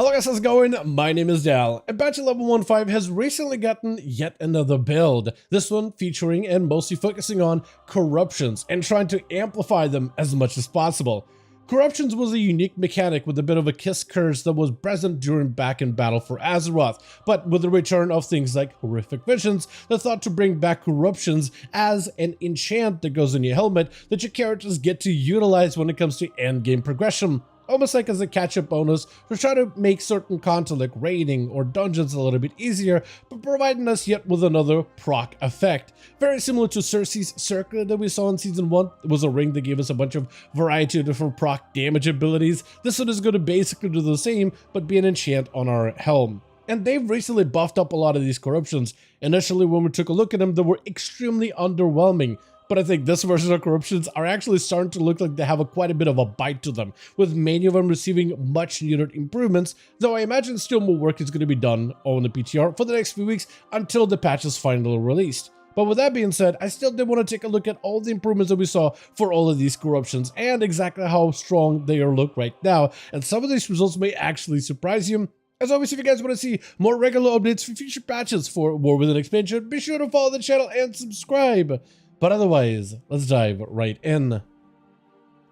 Hello guys, how's it going? My name is Dal, and Patch 11.15 has recently gotten yet another build, this one featuring and mostly focusing on corruptions and trying to amplify them as much as possible. Corruptions was a unique mechanic with a bit of a kiss curse that was present during back in Battle for Azeroth, but with the return of things like horrific visions, they thought to bring back corruptions as an enchant that goes on your helmet that your characters get to utilize when it comes to endgame progression. Almost like as a catch-up bonus to try to make certain content like raiding or dungeons a little bit easier, but providing us yet with another proc effect. Very similar to Cersei's Circlet that we saw in Season 1. It was a ring that gave us a bunch of variety of different proc damage abilities. This one is going to basically do the same, but be an enchant on our helm. And they've recently buffed up a lot of these corruptions. Initially, when we took a look at them, they were extremely underwhelming. But I think this version of corruptions are actually starting to look like they have quite a bit of a bite to them, with many of them receiving much needed improvements, though I imagine still more work is going to be done on the PTR for the next few weeks until the patch is finally released. But with that being said, I still did want to take a look at all the improvements that we saw for all of these corruptions and exactly how strong they are look right now, and some of these results may actually surprise you. As always, if you guys want to see more regular updates for future patches for War Within expansion, be sure to follow the channel and subscribe. But otherwise, let's dive right in.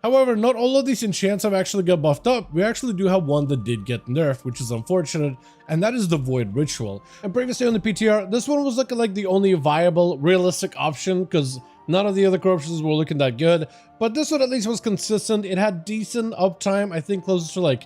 However, not all of these enchants have actually got buffed up. We actually do have one that did get nerfed, which is unfortunate, and that is the Void Ritual. And previously on the PTR, this one was looking like the only viable, realistic option, because none of the other corruptions were looking that good. But this one at least was consistent. It had decent uptime, I think closer to like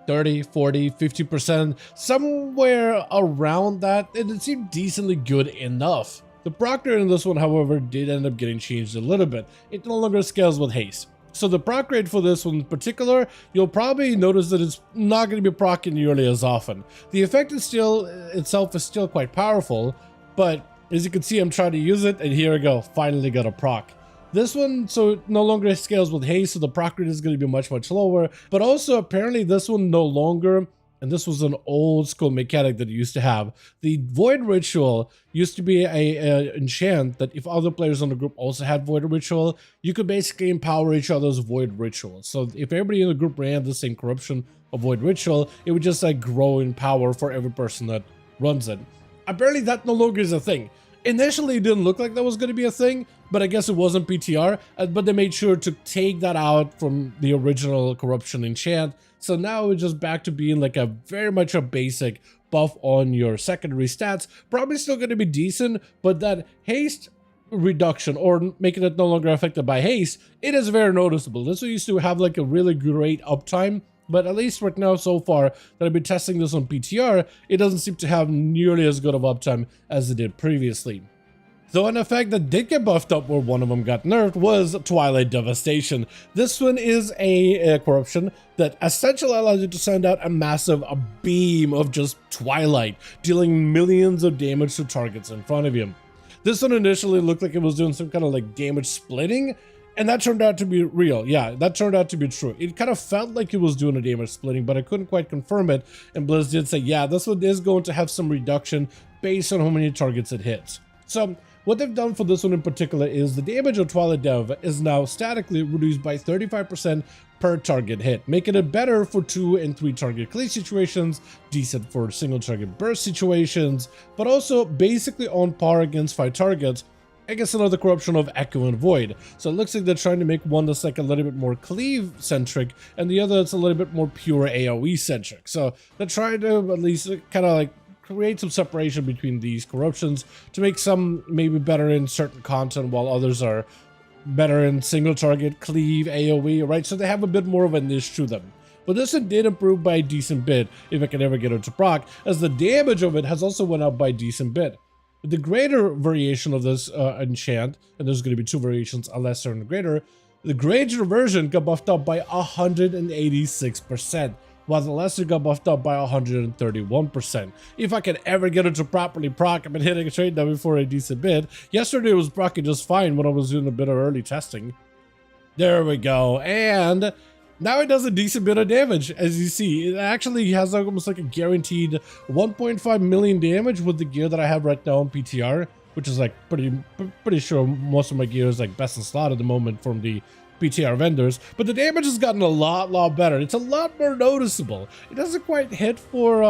30, 40, 50%, somewhere around that, and it seemed decently good enough. The proc rate in this one, however, did end up getting changed a little bit. It no longer scales with haste. So the proc rate for this one in particular, you'll probably notice that it's not going to be proccing nearly as often. The effect is itself is still quite powerful, but as you can see, I'm trying to use it, and here we go, finally got a proc. This one, so it no longer scales with haste, so the proc rate is going to be much lower, but also apparently this one no longer, and this was an old school mechanic that it used to have. The Void Ritual used to be a enchant that if other players on the group also had Void Ritual, you could basically empower each other's Void Ritual. So if everybody in the group ran the same corruption of Void Ritual, it would just like grow in power for every person that runs it. Apparently that no longer is a thing. Initially, it didn't look like that was going to be a thing, but I guess it wasn't PTR, but they made sure to take that out from the original corruption enchant. So now it's just back to being like a very much a basic buff on your secondary stats. Probably still going to be decent, but that haste reduction or making it no longer affected by haste, it is very noticeable. This one used to have like a really great uptime, but at least right now so far that I've been testing this on PTR, it doesn't seem to have nearly as good of uptime as it did previously. Though an effect that did get buffed up where one of them got nerfed was Twilight Devastation. This one is a corruption that essentially allows you to send out a massive beam of just twilight, dealing millions of damage to targets in front of you. This one initially looked like it was doing some kind of like damage splitting, and that turned out to be real. Yeah, that turned out to be true. It kind of felt like it was doing a damage splitting, but I couldn't quite confirm it, and Blizz did say, yeah, this one is going to have some reduction based on how many targets it hits. So what they've done for this one in particular is the damage of Twilight Dev is now statically reduced by 35% per target hit, making it better for 2 and 3 target cleave situations, decent for single target burst situations, but also basically on par against 5 targets. I guess another corruption of Echo and Void. So it looks like they're trying to make one that's like a little bit more cleave centric and the other that's a little bit more pure AoE centric. So they're trying to at least kind of like create some separation between these corruptions to make some maybe better in certain content while others are better in single target, cleave, AoE, right? So they have a bit more of a niche to them. But this one did improve by a decent bit if I can ever get it to proc, as the damage of it has also went up by a decent bit. The greater variation of this enchant, and there's going to be 2 variations, a lesser and a greater, the greater version got buffed up by 186%. While the lesser got buffed up by 131%. If I can ever get it to properly proc, I've been hitting a trade now before a decent bit. Yesterday it was procking just fine when I was doing a bit of early testing. There we go, and now it does a decent bit of damage. As you see, it actually has almost like a guaranteed 1.5 million damage with the gear that I have right now on PTR, which is like pretty sure most of my gear is like best in slot at the moment from the PTR vendors, but the damage has gotten a lot better. It's a lot more noticeable. It doesn't quite hit for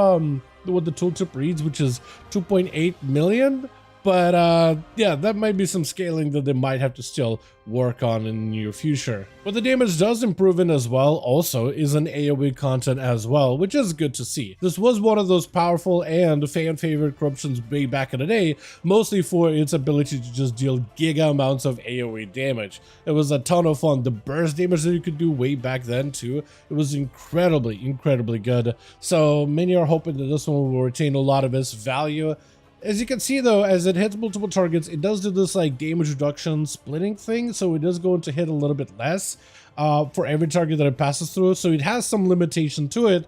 what the tooltip reads, which is 2.8 million. But yeah, that might be some scaling that they might have to still work on in the near future. What the damage does improve in as well also is an AoE content as well, which is good to see. This was one of those powerful and fan favorite corruptions way back in the day, mostly for its ability to just deal giga amounts of AoE damage. It was a ton of fun. The burst damage that you could do way back then too, it was incredibly good. So many are hoping that this one will retain a lot of its value. As you can see though, as it hits multiple targets, it does do this like damage reduction splitting thing, so it is going to hit a little bit less for every target that it passes through, so it has some limitation to it,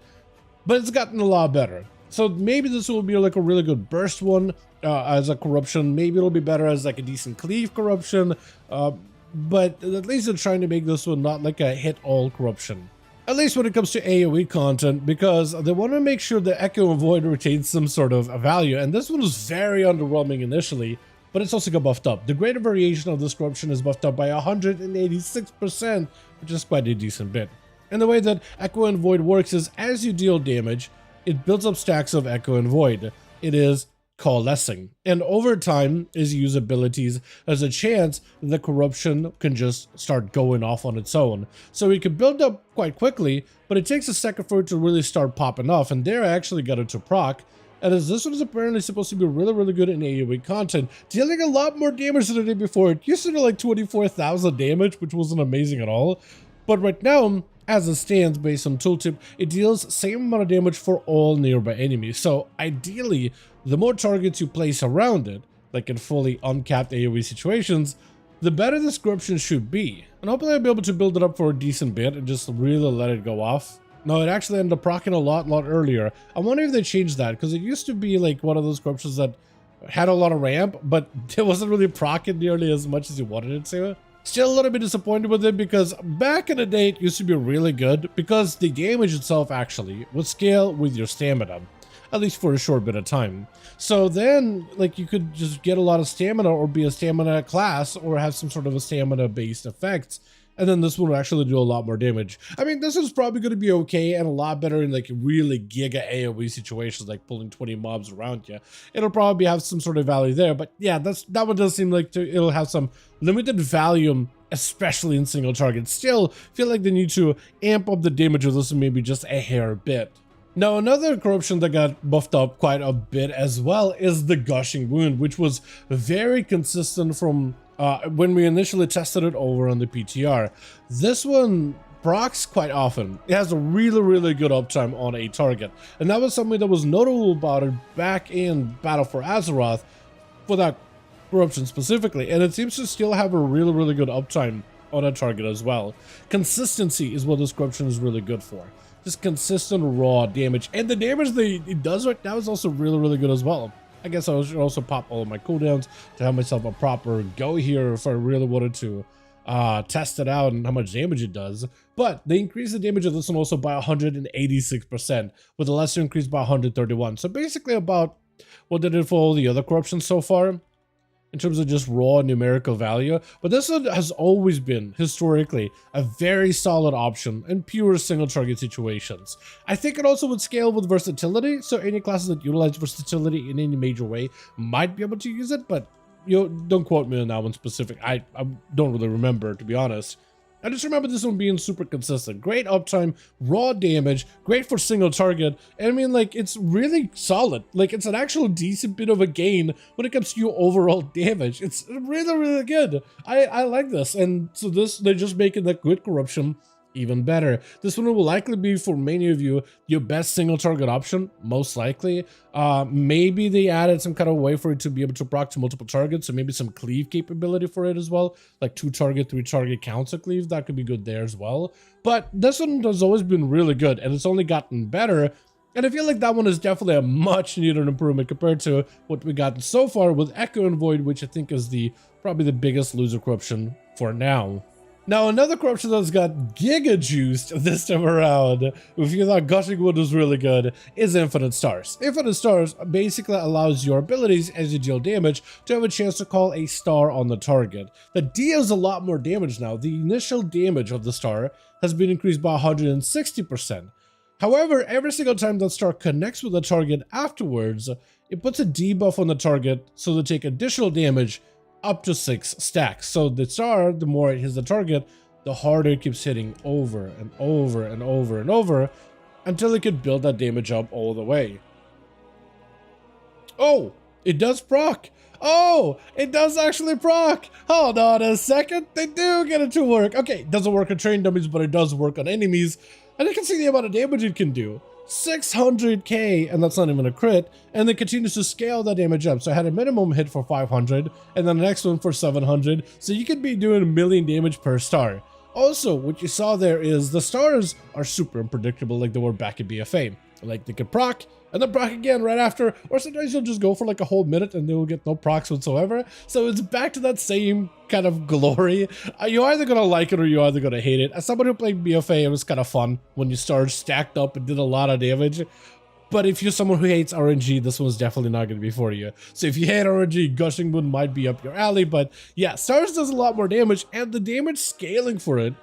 but it's gotten a lot better. So maybe this will be like a really good burst one as a corruption. Maybe it'll be better as like a decent cleave corruption, but at least they're trying to make this one not like a hit all corruption. At least when it comes to AoE content, because they want to make sure the Echo and Void retains some sort of value, and this one was very underwhelming initially, but it's also got buffed up. The greater variation of this corruption is buffed up by 186%, which is quite a decent bit. And the way that Echo and Void works is as you deal damage, it builds up stacks of Echo and Void. It is coalescing, and over time, as you use abilities, there's a chance the corruption can just start going off on its own. So it can build up quite quickly, but it takes a second for it to really start popping off, and there I actually got it to proc. And as this one is apparently supposed to be really good in AoE content, dealing a lot more damage than it did before. It used to do like 24,000 damage, which wasn't amazing at all, but right now, as it stands based on tooltip, it deals same amount of damage for all nearby enemies. So ideally, the more targets you place around it, like in fully uncapped AoE situations, the better this corruption should be. And hopefully I'll be able to build it up for a decent bit and just really let it go off. No, it actually ended up proccing a lot earlier. I wonder if they changed that, because it used to be like one of those corruptions that had a lot of ramp, but it wasn't really proccing nearly as much as you wanted it to. Still a little bit disappointed with it, because back in the day it used to be really good, because the damage itself actually would scale with your stamina, at least for a short bit of time. So then, like, you could just get a lot of stamina or be a stamina class or have some sort of a stamina based effect, and then this one will actually do a lot more damage. I mean, this is probably going to be okay and a lot better in like really giga AoE situations, like pulling 20 mobs around you. It'll probably have some sort of value there, but yeah, that one does seem like it'll have some limited value, especially in single targets. Still, feel like they need to amp up the damage of this maybe just a hair bit. Now, another corruption that got buffed up quite a bit as well is the Gushing Wound, which was very consistent from when we initially tested it over on the PTR. This one procs quite often. It has a really good uptime on a target, and that was something that was notable about it back in Battle for Azeroth for that corruption specifically, and it seems to still have a really good uptime on a target as well. Consistency is what this corruption is really good for. Just consistent raw damage, and the damage that it does right now is also really good as well. I guess I should also pop all of my cooldowns to have myself a proper go here if I really wanted to test it out and how much damage it does. But they increased the damage of this one also by 186%, with a lesser increase by 131. So basically about what they did for all the other corruptions so far, in terms of just raw numerical value. But this one has always been, historically, a very solid option in pure single target situations. I think it also would scale with versatility, so any classes that utilize versatility in any major way might be able to use it, but don't quote me on that one specific. I don't really remember, to be honest. I just remember this one being super consistent. Great uptime, raw damage, great for single target. And I mean, like, it's really solid. Like, it's an actual decent bit of a gain when it comes to your overall damage. It's really good. I like this. And so they're just making the good corruption even better. This one will likely be, for many of you, your best single target option, most likely. Maybe they added some kind of way for it to be able to proc to multiple targets, so maybe some cleave capability for it as well, like 2 target, 3 target counts of cleave. That could be good there as well. But this one has always been really good, and it's only gotten better. And I feel like that one is definitely a much needed improvement compared to what we got so far with Echo and Void, which I think is probably the biggest loser corruption for now. Now, another corruption that's got giga juiced this time around, if you thought Gushing Wood was really good, is Infinite Stars. Infinite Stars basically allows your abilities as you deal damage to have a chance to call a star on the target. That deals a lot more damage now. The initial damage of the star has been increased by 160%. However, every single time that star connects with the target afterwards, it puts a debuff on the target so they take additional damage up to 6 stacks. So the star, the more it hits the target, the harder it keeps hitting over and over and over and over until it could build that damage up all the way. Oh, it does proc. Oh, it does actually proc. Hold on a second. They do get it to work. Okay, it doesn't work on trained dummies, but it does work on enemies. And you can see the amount of damage it can do. 600k, and that's not even a crit, and it continues to scale that damage up. So I had a minimum hit for 500, and then the next one for 700, so you could be doing 1,000,000 damage per star. Also, what you saw there is the stars are super unpredictable like they were back in BFA. Like they could proc, and then proc again right after, or sometimes you'll just go for like a whole minute and they will get no procs whatsoever. So it's back to that same kind of glory. You're either gonna like it or you're either gonna hate it. As somebody who played BFA, it was kind of fun when you stars stacked up and did a lot of damage. But if you're someone who hates RNG, this one's definitely not going to be for you. So if you hate RNG, Gushing Wood might be up your alley. But yeah, stars does a lot more damage, and the damage scaling for it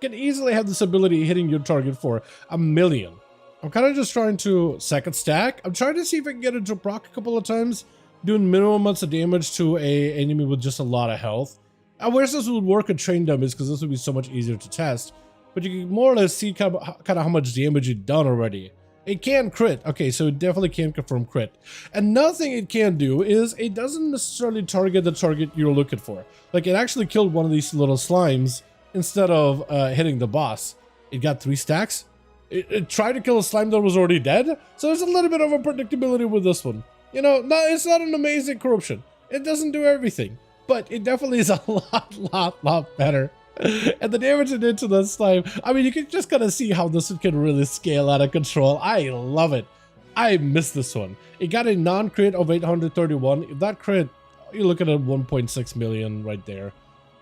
can easily have this ability hitting your target for 1,000,000. I'm kind of just trying to second stack. I'm trying to see if I can get it to proc a couple of times, doing minimum amounts of damage to a enemy with just a lot of health. I wish this would work at train dummies because this would be so much easier to test. But you can more or less see kind of how much damage it's done already. It can crit. Okay, so it definitely can confirm crit. Another thing it can do is it doesn't necessarily target the target you're looking for. Like it actually killed one of these little slimes instead of hitting the boss. It got 3 stacks. It tried to kill a slime that was already dead. So there's a little bit of unpredictability with this one. You know, it's not an amazing corruption. It doesn't do everything, but it definitely is a lot better. And the damage it did to the slime, I mean, you can just kind of see how this one can really scale out of control. I love it. I miss this one. It got a non-crit of 831. If that crit, you're looking at 1.6 million right there.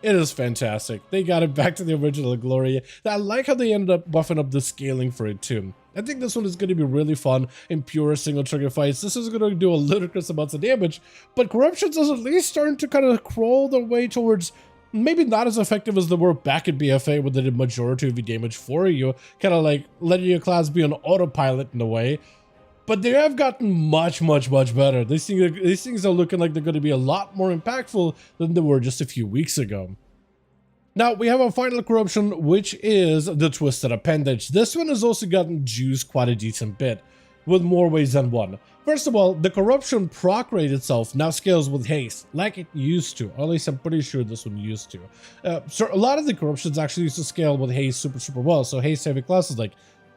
It is fantastic. They got it back to the original glory. I like how they ended up buffing up the scaling for it too. I think this one is going to be really fun in pure single trigger fights. This is going to do a ludicrous amounts of damage, but corruptions is at least starting to kind of crawl their way towards maybe not as effective as they were back in BFA, where they did majority of your damage for you, kind of like letting your class be on autopilot in a way. But they have gotten much better. These things are looking like they're going to be a lot more impactful than they were just a few weeks ago. Now, we have our final corruption, which is the Twisted Appendage. This one has also gotten juiced quite a decent bit, with more ways than one. First of all, the corruption proc rate itself now scales with haste, like it used to, or at least I'm pretty sure this one used to. So a lot of the corruptions actually used to scale with haste super well, so haste heavy classes like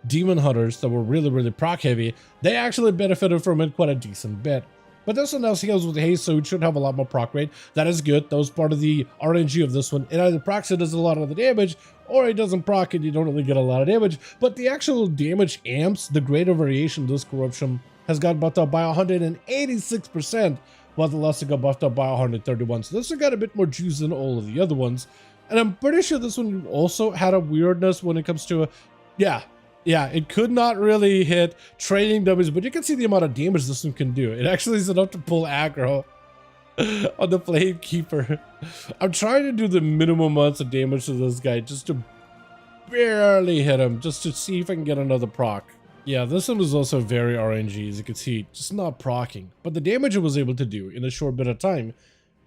Demon Hunters that were really proc heavy, they actually benefited from it quite a decent bit. But this one now scales with haste, so it should have a lot more proc rate. That is good. That was part of the RNG of this one. It either procs it does a lot of the damage, or it doesn't proc and you don't really get a lot of damage. But the actual damage amps, the greater variation of this corruption, has got buffed up by 186%, while the lesser got buffed up by 131. So this one got a bit more juice than all of the other ones. And I'm pretty sure this one also had a weirdness when it comes to, yeah, it could not really hit training dummies, but you can see the amount of damage this one can do. It actually is enough to pull aggro on the Flame Keeper. I'm trying to do the minimum amounts of damage to this guy just to barely hit him, just to see if I can get another proc. Yeah, this one was also very RNG, as you can see, just not procking. But the damage it was able to do in a short bit of time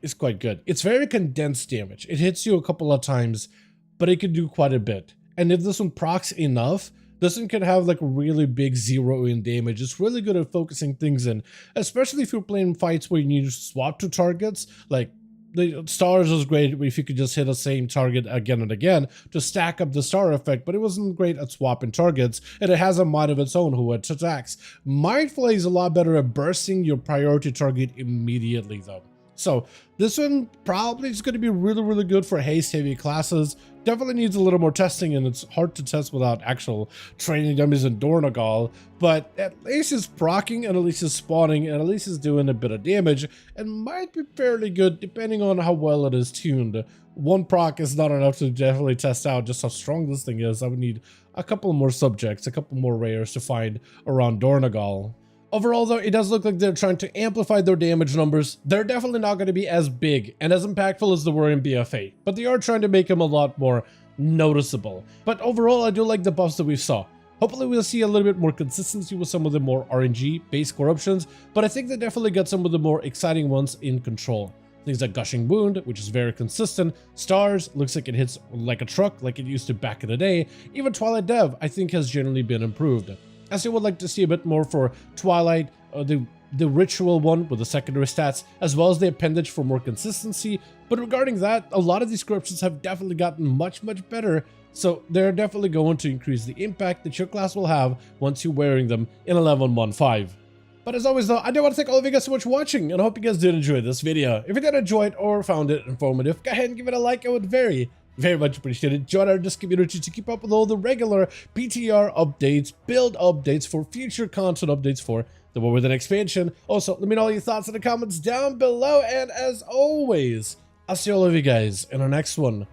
is quite good. It's very condensed damage. It hits you a couple of times, but it can do quite a bit. And if this one procs enough, this one can have like really big zero in damage. It's really good at focusing things in, especially if you're playing fights where you need to swap to targets. Like the stars was great if you could just hit the same target again and again to stack up the star effect, but it wasn't great at swapping targets, and it has a mind of its own who attacks. Mindful is a lot better at bursting your priority target immediately though. So this one probably is going to be really good for haste heavy classes. Definitely needs a little more testing, and it's hard to test without actual training dummies in Dornagal, but at least it's proccing, and at least it's spawning, and at least it's doing a bit of damage, and might be fairly good depending on how well it is tuned. One proc is not enough to definitely test out just how strong this thing is. I would need a couple more subjects, a couple more rares to find around Dornagal. Overall though, it does look like they're trying to amplify their damage numbers. They're definitely not going to be as big and as impactful as they were in BFA, but they are trying to make them a lot more noticeable. But overall, I do like the buffs that we saw. Hopefully we'll see a little bit more consistency with some of the more RNG-based corruptions, but I think they definitely got some of the more exciting ones in control. Things like Gushing Wound, which is very consistent. Stars, looks like it hits like a truck like it used to back in the day. Even Twilight Dev, I think, has generally been improved. I still would like to see a bit more for Twilight, the ritual one with the secondary stats, as well as the appendage for more consistency. But regarding that, a lot of these corruptions have definitely gotten much better, so they're definitely going to increase the impact that your class will have once you're wearing them in 11.1.5. But as always though, I do want to thank all of you guys so much for watching, and I hope you guys did enjoy this video. If you did enjoy it or found it informative, go ahead and give it a like. I would very much appreciate it. Join our Discord community to keep up with all the regular PTR updates, build updates for future content updates for the War Within expansion. Also, let me know all your thoughts in the comments down below, and as always, I'll see all of you guys in our next one.